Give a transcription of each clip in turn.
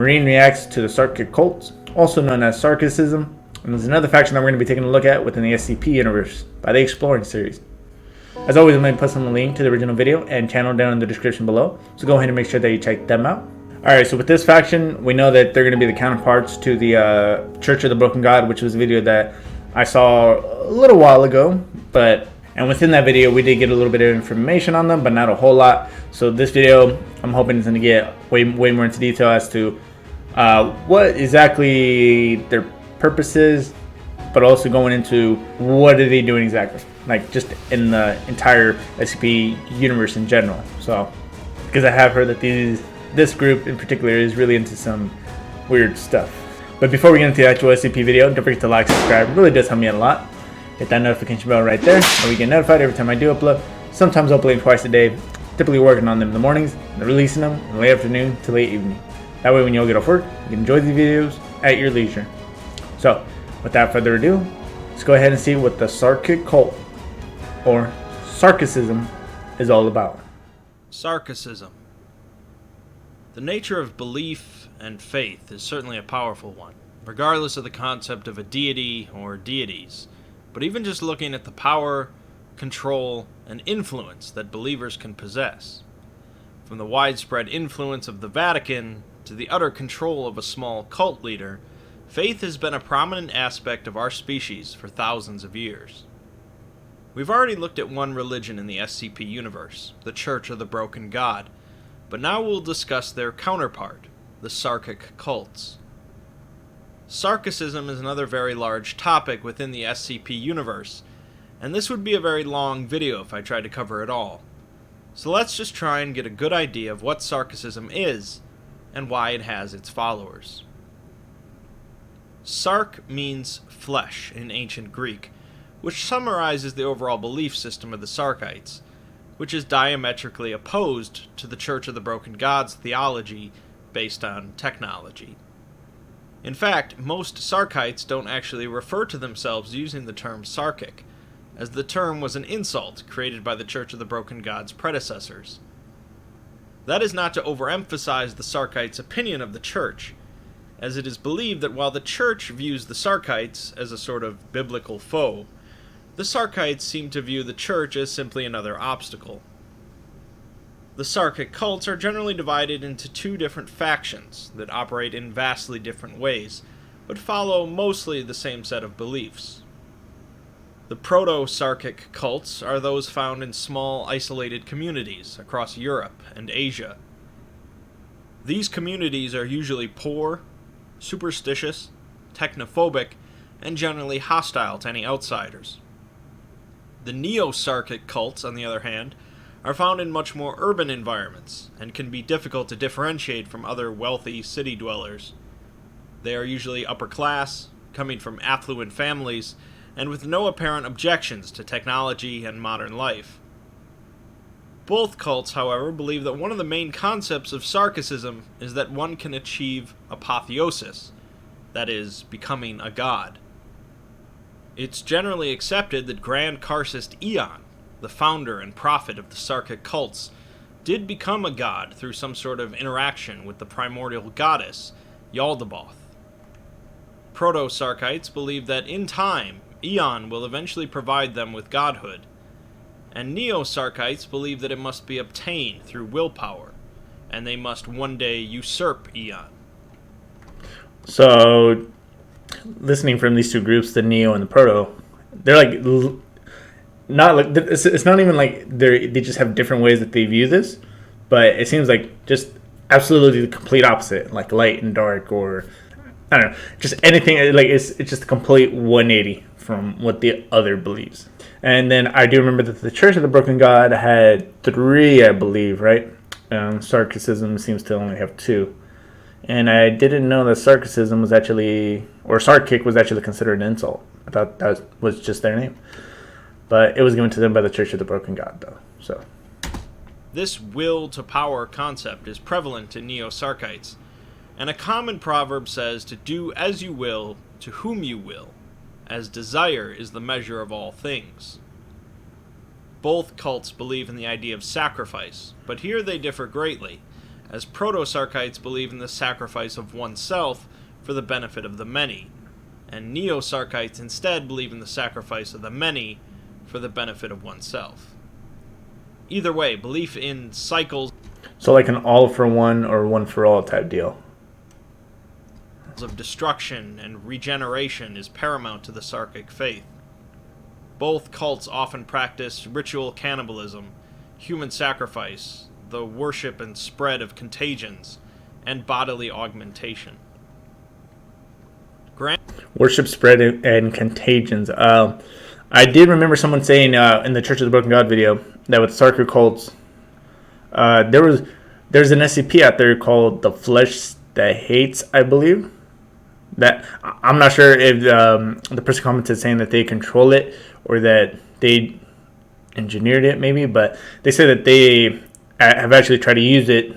Marine reacts to the Sarkic cults, also known as Sarkicism, and there's another faction that we're going to be taking a look at within the SCP universe by the Exploring series. As always, I'm going to put some link to the original video and channel down in the description below, so go ahead and make sure that you check them out. Alright, so with this faction, we know that they're going to be the counterparts to the Church of the Broken God, which was a video that I saw a little while ago, and within that video we did get a little bit of information on them, but not a whole lot. So this video, I'm hoping is going to get way more into detail as to what exactly their purpose is, but also going into what are they doing exactly, like just in the entire SCP universe in general. So, because I have heard that this group in particular is really into some weird stuff. But before we get into the actual SCP video, don't forget to like, subscribe. It really does help me out a lot. Hit that notification bell right there, so we get notified every time I do upload. Sometimes uploading twice a day, typically working on them in the mornings, and releasing them in the late afternoon to late evening. That way when you all get off work, you can enjoy these videos at your leisure. So, without further ado, let's go ahead and see what the Sarkic cult, or Sarkicism, is all about. Sarkicism. The nature of belief and faith is certainly a powerful one, regardless of the concept of a deity or deities. But even just looking at the power, control, and influence that believers can possess. From the widespread influence of the Vatican to the utter control of a small cult leader, faith has been a prominent aspect of our species for thousands of years. We've already looked at one religion in the SCP universe, the Church of the Broken God, but now we'll discuss their counterpart, the Sarkic cults. Sarkicism is another very large topic within the SCP universe, and this would be a very long video if I tried to cover it all. So let's just try and get a good idea of what Sarkicism is, and why it has its followers. Sark means flesh in ancient Greek, which summarizes the overall belief system of the Sarkites, which is diametrically opposed to the Church of the Broken God's theology based on technology. In fact, most Sarkites don't actually refer to themselves using the term Sarkic, as the term was an insult created by the Church of the Broken God's predecessors. That is not to overemphasize the Sarkites' opinion of the Church, as it is believed that while the Church views the Sarkites as a sort of biblical foe, the Sarkites seem to view the Church as simply another obstacle. The Sarkic cults are generally divided into two different factions that operate in vastly different ways, but follow mostly the same set of beliefs. The Proto-Sarkic cults are those found in small, isolated communities across Europe and Asia. These communities are usually poor, superstitious, technophobic, and generally hostile to any outsiders. The Neo-Sarkic cults, on the other hand, are found in much more urban environments, and can be difficult to differentiate from other wealthy city dwellers. They are usually upper class, coming from affluent families, and with no apparent objections to technology and modern life. Both cults, however, believe that one of the main concepts of Sarkicism is that one can achieve apotheosis, that is, becoming a god. It's generally accepted that Grand Karcist Ion, the founder and prophet of the Sarkic cults, did become a god through some sort of interaction with the primordial goddess, Yaldabaoth. Proto-Sarkites believe that in time, Ion will eventually provide them with godhood, and Neo-Sarkites believe that it must be obtained through willpower, and they must one day usurp Ion. So, listening from these two groups, the Neo and the Proto, they're like, not like, it's not even like they just have different ways that they view this, but it seems like just absolutely the complete opposite, like light and dark, or I don't know, just anything, like it's just a complete 180 from what the other believes. And then I do remember that the Church of the Broken God had 3, I believe, right? Sarkicism seems to only have 2. And I didn't know that Sarkicism was actually, or Sarkic was actually considered an insult. I thought that was just their name. But it was given to them by the Church of the Broken God, though. So, this will to power concept is prevalent in Neo-Sarkites, and a common proverb says to do as you will to whom you will, as desire is the measure of all things. Both cults believe in the idea of sacrifice, but here they differ greatly, as Proto-Sarkites believe in the sacrifice of oneself for the benefit of the many, and Neo-Sarkites instead believe in the sacrifice of the many for the benefit of oneself. Either way, belief in cycles So like an all for one or one for all type deal. of destruction and regeneration is paramount to the Sarkic faith. Both cults often practice ritual cannibalism, human sacrifice, the worship and spread of contagions, and bodily augmentation. Worship, spread, and contagions. I did remember someone saying in the Church of the Broken God video that with Sarkic cults, there's an SCP out there called the Flesh That Hates, I believe. That I'm not sure if the person commented saying that they control it or that they engineered it, maybe, but they say that they have actually tried to use it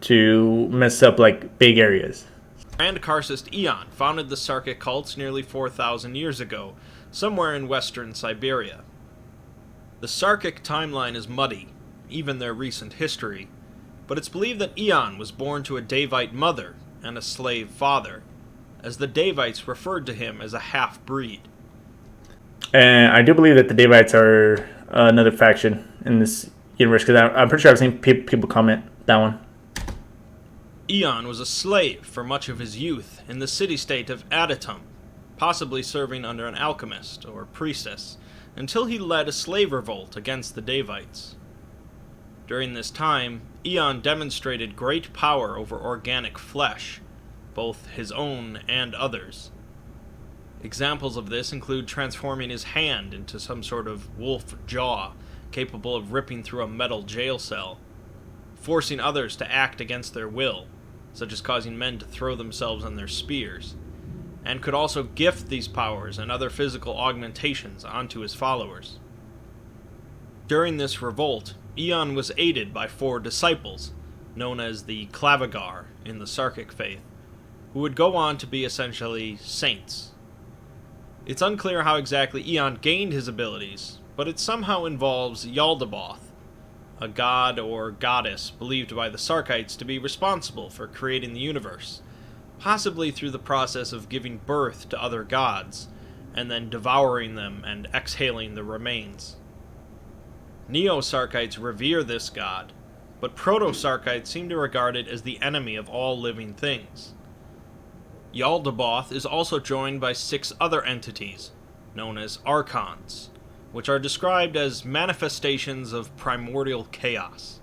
to mess up like big areas. Grand Karcist Ion founded the Sarkic cults nearly 4,000 years ago, somewhere in western Siberia. The Sarkic timeline is muddy, even their recent history, but it's believed that Ion was born to a Davite mother and a slave father, as the Davites referred to him as a half-breed. And I do believe that the Davites are another faction in this universe, because I'm pretty sure I've seen people comment that one. Ion was a slave for much of his youth in the city-state of Adatum, possibly serving under an alchemist or priestess, until he led a slave revolt against the Davites. During this time, Ion demonstrated great power over organic flesh, both his own and others. Examples of this include transforming his hand into some sort of wolf jaw, capable of ripping through a metal jail cell, forcing others to act against their will, such as causing men to throw themselves on their spears, and could also gift these powers and other physical augmentations onto his followers. During this revolt, Ion was aided by 4 disciples, known as the Clavigar in the Sarkic faith, who would go on to be essentially saints. It's unclear how exactly Ion gained his abilities, but it somehow involves Yaldabaoth, a god or goddess believed by the Sarkites to be responsible for creating the universe, possibly through the process of giving birth to other gods, and then devouring them and exhaling the remains. Neo-Sarkites revere this god, but Proto-Sarkites seem to regard it as the enemy of all living things. Yaldabaoth is also joined by 6 other entities, known as Archons, which are described as manifestations of primordial chaos.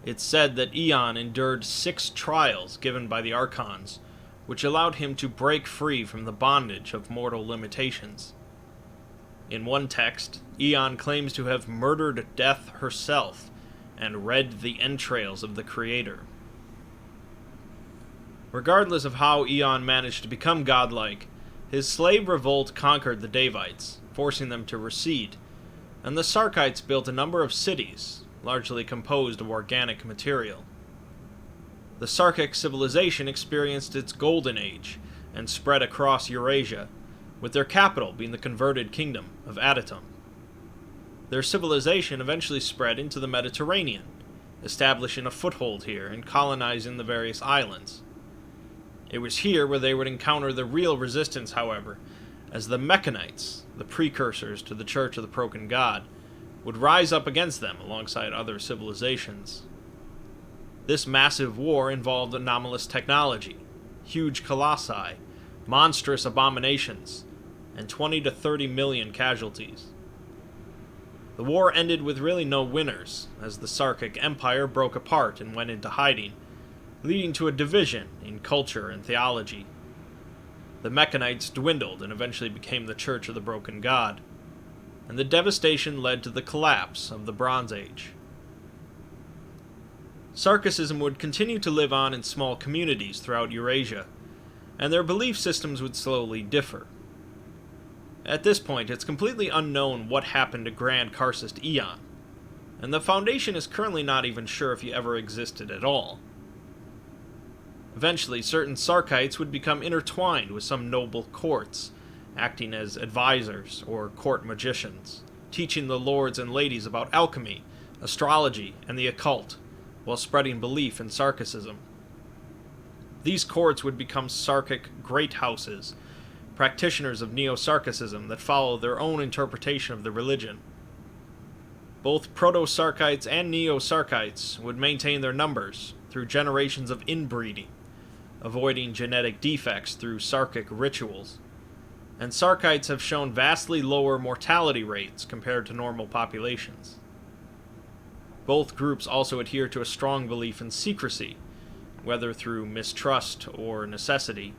It's said that Ion endured 6 trials given by the Archons, which allowed him to break free from the bondage of mortal limitations. In one text, Ion claims to have murdered Death herself and read the entrails of the Creator. Regardless of how Ion managed to become godlike, his slave revolt conquered the Davites, forcing them to recede, and the Sarkites built a number of cities, largely composed of organic material. The Sarkic civilization experienced its golden age, and spread across Eurasia, with their capital being the converted kingdom of Adatum. Their civilization eventually spread into the Mediterranean, establishing a foothold here and colonizing the various islands. It was here where they would encounter the real resistance, however, as the Mechanites, the precursors to the Church of the Broken God, would rise up against them alongside other civilizations. This massive war involved anomalous technology, huge colossi, monstrous abominations, and 20 to 30 million casualties. The war ended with really no winners, as the Sarkic Empire broke apart and went into hiding, leading to a division in culture and theology. The Mechanites dwindled and eventually became the Church of the Broken God, and the devastation led to the collapse of the Bronze Age. Sarkicism would continue to live on in small communities throughout Eurasia, and their belief systems would slowly differ. At this point, it's completely unknown what happened to Grand Karcist Ion, and the Foundation is currently not even sure if he ever existed at all. Eventually, certain Sarkites would become intertwined with some noble courts, acting as advisors or court magicians, teaching the lords and ladies about alchemy, astrology, and the occult, while spreading belief in Sarkicism. These courts would become Sarkic great houses, practitioners of Neo-Sarkicism that follow their own interpretation of the religion. Both Proto-Sarkites and Neo-Sarkites would maintain their numbers through generations of inbreeding, avoiding genetic defects through Sarkic rituals. And Sarkites have shown vastly lower mortality rates compared to normal populations. Both groups also adhere to a strong belief in secrecy, whether through mistrust or necessity.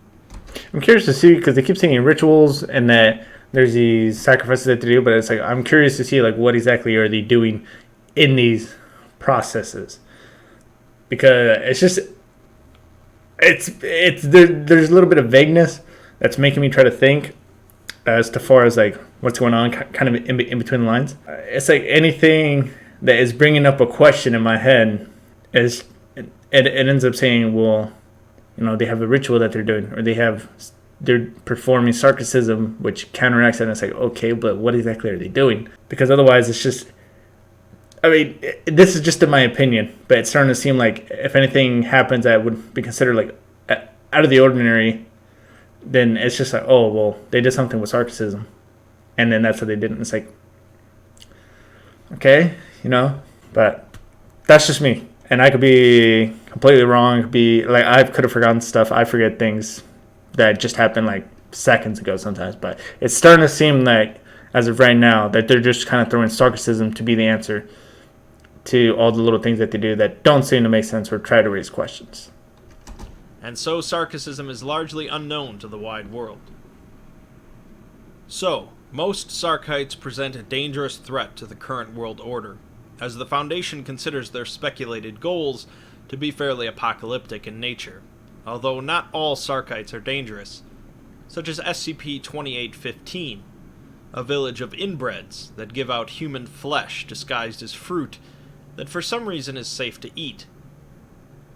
I'm curious to see, because they keep saying rituals and that there's these sacrifices that they do, but it's like I'm curious to see like what exactly are they doing in these processes, because it's just there's a little bit of vagueness that's making me try to think as to far as like what's going on, kind of in between the lines. It's like anything that is bringing up a question in my head is it ends up saying, well, you know, they have a ritual that they're doing, or they're performing Sarkicism, which counteracts it, and it's like, okay, but what exactly are they doing? Because otherwise it's just, I mean, this is just in my opinion, but it's starting to seem like if anything happens that would be considered like out of the ordinary, then it's just like, oh, well, they did something with Sarkicism, and then that's what they did. And it's like, okay, you know, but that's just me. And I could be completely wrong. Could be like I could have forgotten stuff. I forget things that just happened like seconds ago sometimes. But it's starting to seem like, as of right now, that they're just kind of throwing Sarkicism to be the answer to all the little things that they do that don't seem to make sense or try to raise questions. And so Sarkicism is largely unknown to the wide world. So, most Sarkites present a dangerous threat to the current world order, as the Foundation considers their speculated goals to be fairly apocalyptic in nature, although not all Sarkites are dangerous, such as SCP-2815, a village of inbreds that give out human flesh disguised as fruit that for some reason is safe to eat.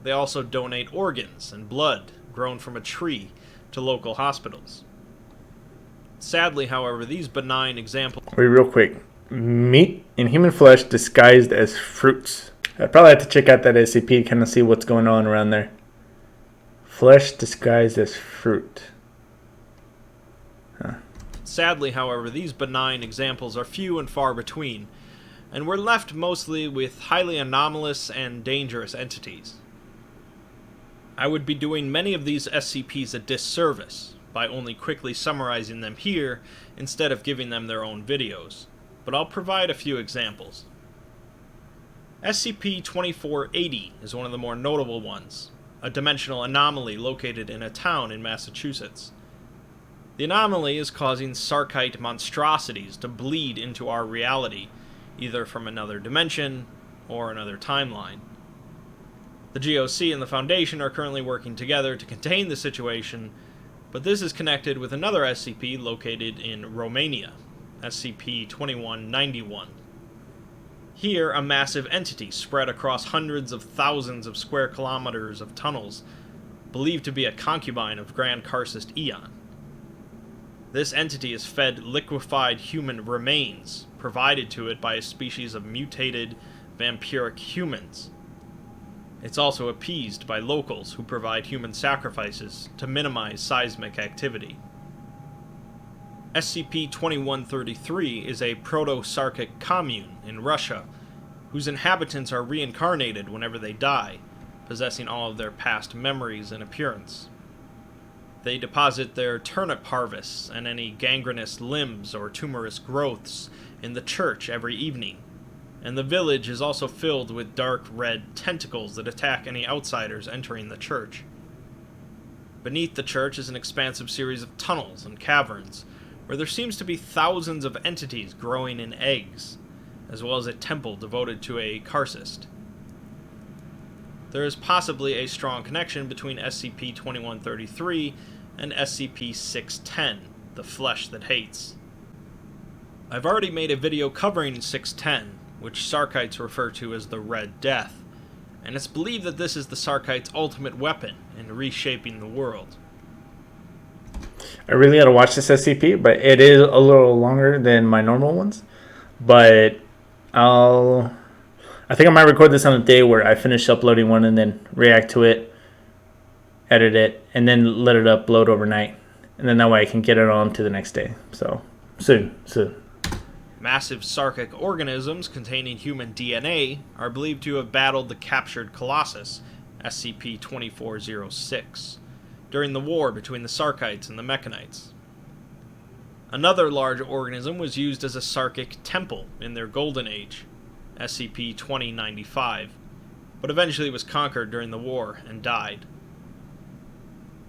They also donate organs and blood grown from a tree to local hospitals. Sadly, however, these benign examples... Wait, real quick. Meat and human flesh disguised as fruits. I'd probably have to check out that SCP to kind of see what's going on around there. Flesh disguised as fruit. Huh. Sadly, however, these benign examples are few and far between, and we're left mostly with highly anomalous and dangerous entities. I would be doing many of these SCPs a disservice by only quickly summarizing them here instead of giving them their own videos, but I'll provide a few examples. SCP-2480 is one of the more notable ones, a dimensional anomaly located in a town in Massachusetts. The anomaly is causing Sarkite monstrosities to bleed into our reality, either from another dimension or another timeline. The GOC and the Foundation are currently working together to contain the situation, but this is connected with another SCP located in Romania, SCP-2191. Here, a massive entity spread across hundreds of thousands of square kilometers of tunnels, believed to be a concubine of Grand Karcist Ion. This entity is fed liquefied human remains, provided to it by a species of mutated vampiric humans. It's also appeased by locals who provide human sacrifices to minimize seismic activity. SCP-2133 is a Proto-Sarkic commune in Russia, whose inhabitants are reincarnated whenever they die, possessing all of their past memories and appearance. They deposit their turnip harvests and any gangrenous limbs or tumorous growths in the church every evening, and the village is also filled with dark red tentacles that attack any outsiders entering the church. Beneath the church is an expansive series of tunnels and caverns, where there seems to be thousands of entities growing in eggs, as well as a temple devoted to a Karcist. There is possibly a strong connection between SCP-2133 and SCP-610, the Flesh That Hates. I've already made a video covering 610, which Sarkites refer to as the Red Death, and it's believed that this is the Sarkites' ultimate weapon in reshaping the world. I really gotta watch this SCP, but it is a little longer than my normal ones. But I I think I might record this on a day where I finish uploading one and then react to it, edit it, and then let it upload overnight. And then that way I can get it on to the next day. So, soon. Massive Sarkic organisms containing human DNA are believed to have battled the captured Colossus, SCP-2406, during the war between the Sarkites and the Mechanites. Another large organism was used as a Sarkic temple in their Golden Age, SCP-2095, but eventually was conquered during the war and died.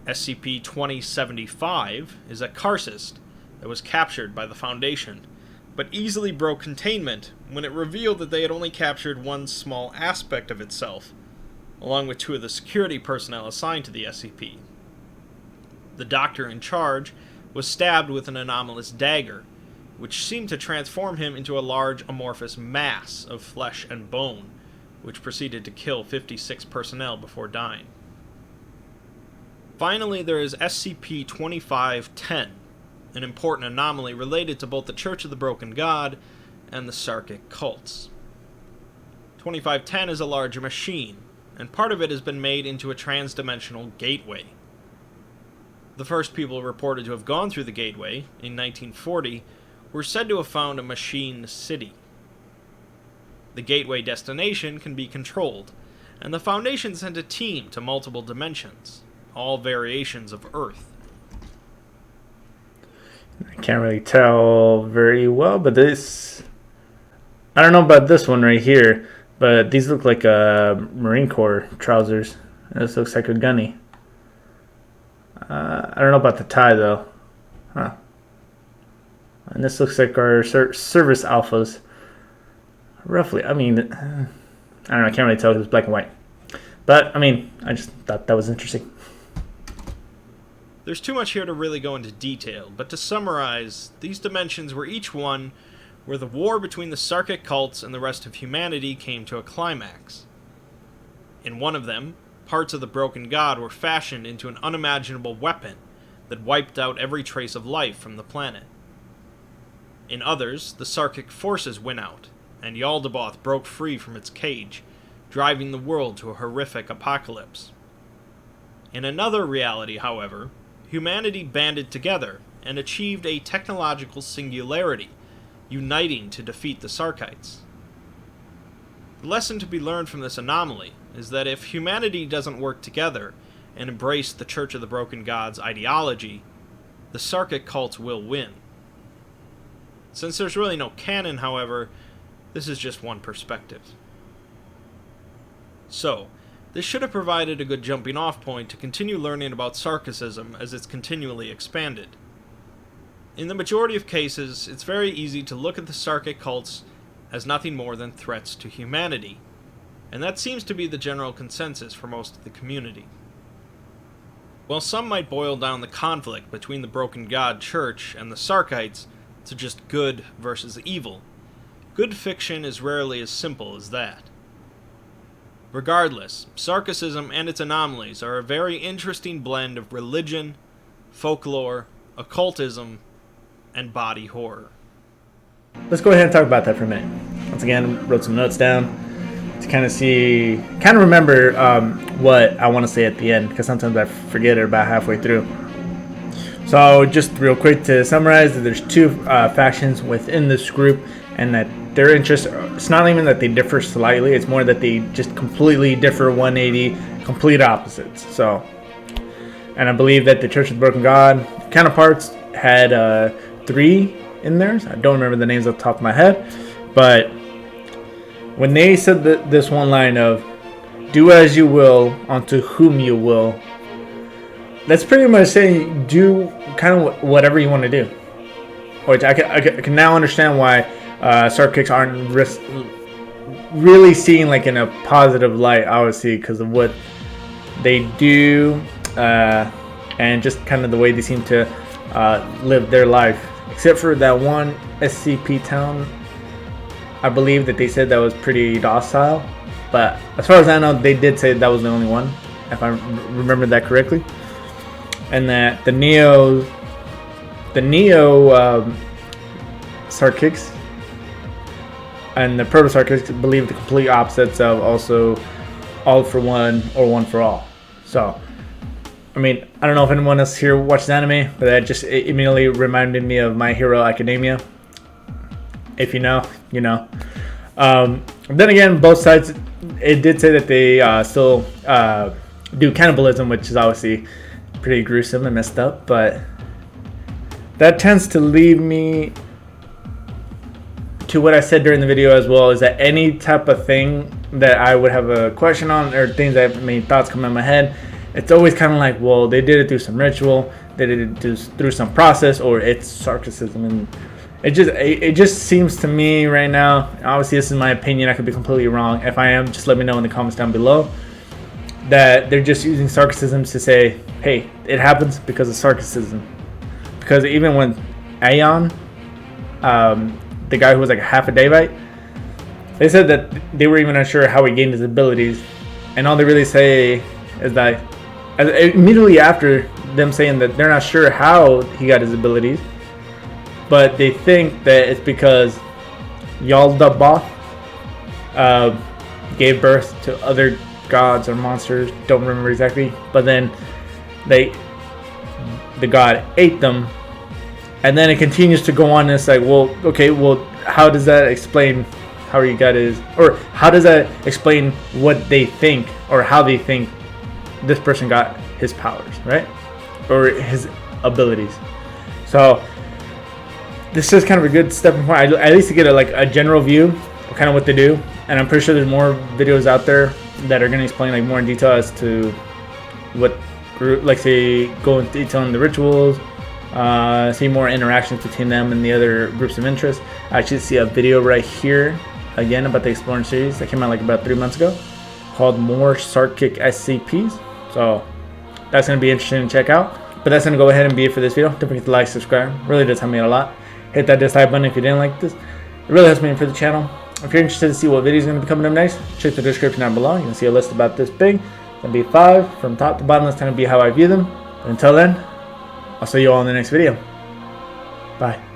SCP-2075 is a Karcist that was captured by the Foundation, but easily broke containment when it revealed that they had only captured one small aspect of itself, along with 2 of the security personnel assigned to the SCP. The doctor in charge was stabbed with an anomalous dagger, which seemed to transform him into a large amorphous mass of flesh and bone, which proceeded to kill 56 personnel before dying. Finally, there is SCP-2510, an important anomaly related to both the Church of the Broken God and the Sarkic cults. 2510 is a larger machine, and part of it has been made into a trans-dimensional gateway. The first people reported to have gone through the gateway, in 1940, were said to have found a machine city. The gateway destination can be controlled, and the Foundation sent a team to multiple dimensions, all variations of Earth. I can't really tell very well, but this... I don't know about this one right here, but these look like Marine Corps trousers. This looks like a gunny. I don't know about the tie, though. Huh. And this looks like our service alphas. Roughly. I mean, I don't know. I can't really tell because it's black and white. But, I mean, I just thought that was interesting. There's too much here to really go into detail, but to summarize, these dimensions were each one where the war between the Sarkic cults and the rest of humanity came to a climax. In one of them, parts of the Broken God were fashioned into an unimaginable weapon that wiped out every trace of life from the planet. In others, the Sarkic forces went out, and Yaldabaoth broke free from its cage, driving the world to a horrific apocalypse. In another reality, however, humanity banded together and achieved a technological singularity, uniting to defeat the Sarkites. The lesson to be learned from this anomaly is that if humanity doesn't work together and embrace the Church of the Broken God's ideology, the Sarkic cults will win. Since there's really no canon, however, this is just one perspective. So, this should have provided a good jumping off point to continue learning about Sarkicism as it's continually expanded. In the majority of cases, it's very easy to look at the Sarkic cults as nothing more than threats to humanity, and that seems to be the general consensus for most of the community. While some might boil down the conflict between the Broken God Church and the Sarkites to just good versus evil, good fiction is rarely as simple as that. Regardless, Sarkicism and its anomalies are a very interesting blend of religion, folklore, occultism, and body horror. Let's go ahead and talk about that for a minute. Once again, wrote some notes down to kind of remember what I want to say at the end, because sometimes I forget it about halfway through. So just real quick to summarize, there's 2 factions within this group, and that their interests, it's not even that they differ slightly, it's more that they just completely differ 180, complete opposites. So, and I believe that the Church of the Broken God counterparts had 3 in there. I don't remember the names off the top of my head, but when they said this one line of "do as you will unto whom you will," that's pretty much saying do kind of whatever you want to do. Which I can now understand why Sarkics aren't really seen like in a positive light, obviously, because of what they do and just kind of the way they seem to live their life. Except for that one SCP town, I believe that they said that was pretty docile. But as far as I know, they did say that was the only one, if I remember that correctly. And that the Neo Sarkics, and the Proto Sarkics believe the complete opposites of also all for one or one for all. So, I mean, I don't know if anyone else here watches anime, but that just immediately reminded me of My Hero Academia. If you know, you know. Then again, both sides, it did say that they still do cannibalism, which is obviously pretty gruesome and messed up, but that tends to lead me to what I said during the video as well, is that any type of thing that I would have a question on, or things that made thoughts come in my head, it's always kind of like, well, they did it through some ritual, they did it through some process, or it's Sarkicism. And it just seems to me right now, obviously this is my opinion, I could be completely wrong. If I am, just let me know in the comments down below, that they're just using Sarkicism to say, hey, it happens because of Sarkicism. Because even when Ion, the guy who was like half a Davite, they said that they were even unsure how he gained his abilities, and all they really say is that immediately after them saying that they're not sure how he got his abilities, but they think that it's because Yaldabaoth gave birth to other gods or monsters, don't remember exactly, but then the god ate them, and then it continues to go on, and it's like, well, okay, well, how does that explain how he got his, or how does that explain what they think, or how they think this person got his powers, right, or his abilities? So this is kind of a good stepping point, at least to get a general view of kind of what they do. And I'm pretty sure there's more videos out there that are going to explain like more in detail as to what group, like say go into detail on the rituals, see more interactions between them and the other groups of interest. I actually see a video right here again about the Exploring series that came out like about 3 months ago called More Sarkic SCPs. So that's going to be interesting to check out. But that's going to go ahead and be it for this video. Don't forget to like, subscribe. Really does help me out a lot. Hit that dislike button if you didn't like this. It really helps me for the channel. If you're interested to see what video is going to be coming up next, check the description down below. You can see a list about this big. It's going to be 5 from top to bottom. That's going to be how I view them. But until then, I'll see you all in the next video. Bye.